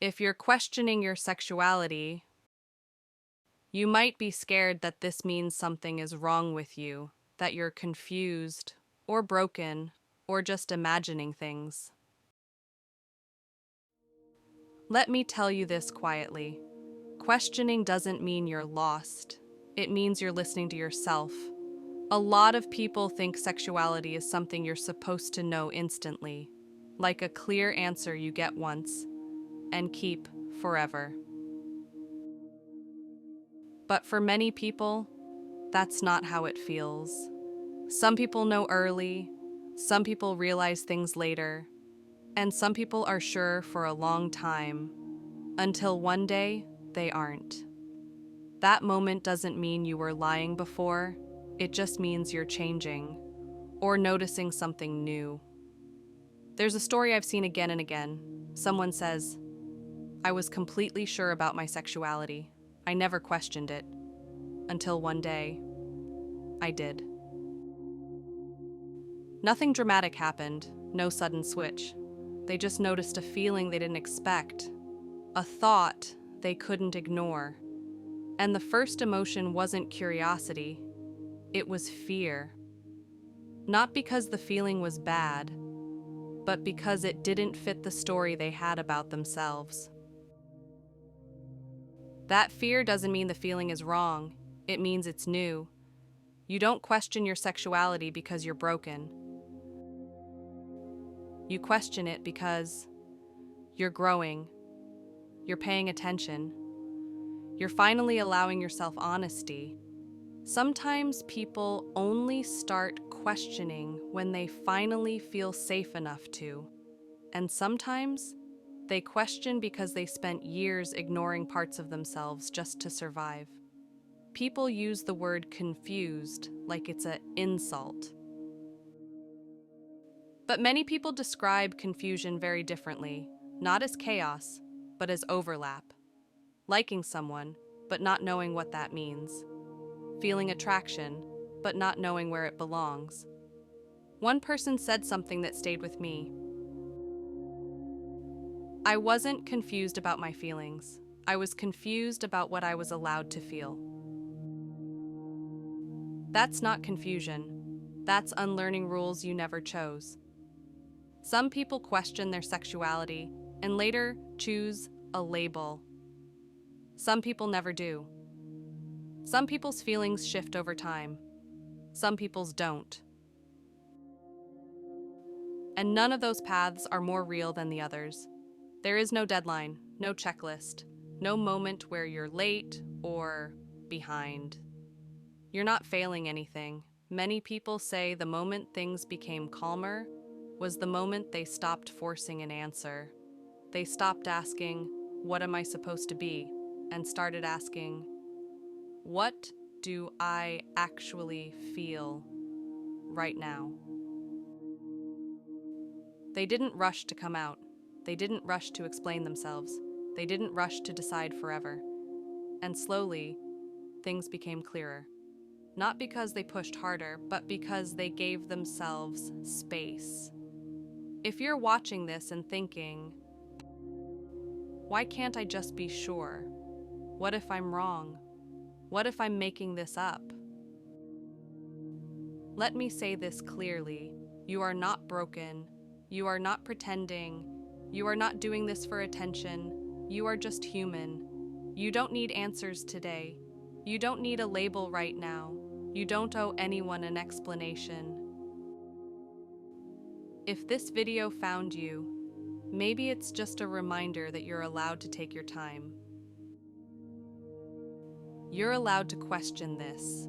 If you're questioning your sexuality, you might be scared that this means something is wrong with you, that you're confused, or broken, or just imagining things. Let me tell you this quietly. Questioning doesn't mean you're lost. It means you're listening to yourself. A lot of people think sexuality is something you're supposed to know instantly, like a clear answer you get once and keep forever. But for many people, that's not how it feels. Some people know early, some people realize things later, and some people are sure for a long time, until one day they aren't. That moment doesn't mean you were lying before, it just means you're changing, or noticing something new. There's a story I've seen again and again. Someone says, "I was completely sure about my sexuality. I never questioned it. Until one day, I did." Nothing dramatic happened, no sudden switch. They just noticed a feeling they didn't expect, a thought they couldn't ignore. And the first emotion wasn't curiosity, it was fear. Not because the feeling was bad, but because it didn't fit the story they had about themselves. That fear doesn't mean the feeling is wrong, it means it's new. You don't question your sexuality because you're broken. You question it because you're growing, you're paying attention, you're finally allowing yourself honesty. Sometimes people only start questioning when they finally feel safe enough to, and sometimes they question because they spent years ignoring parts of themselves just to survive. People use the word confused like it's an insult. But many people describe confusion very differently, not as chaos, but as overlap. Liking someone, but not knowing what that means. Feeling attraction, but not knowing where it belongs. One person said something that stayed with me. I wasn't confused about my feelings. I was confused about what I was allowed to feel. That's not confusion. That's unlearning rules you never chose. Some people question their sexuality and later choose a label. Some people never do. Some people's feelings shift over time. Some people's don't. And none of those paths are more real than the others. There is no deadline, no checklist, no moment where you're late or behind. You're not failing anything. Many people say the moment things became calmer was the moment they stopped forcing an answer. They stopped asking, "What am I supposed to be?" and started asking, "What do I actually feel right now?" They didn't rush to come out. They didn't rush to explain themselves. They didn't rush to decide forever. And slowly, things became clearer. Not because they pushed harder, but because they gave themselves space. If you're watching this and thinking, "Why can't I just be sure? What if I'm wrong? What if I'm making this up?" Let me say this clearly. You are not broken. You are not pretending. You are not doing this for attention. You are just human. You don't need answers today. You don't need a label right now. You don't owe anyone an explanation. If this video found you, maybe it's just a reminder that you're allowed to take your time. You're allowed to question this.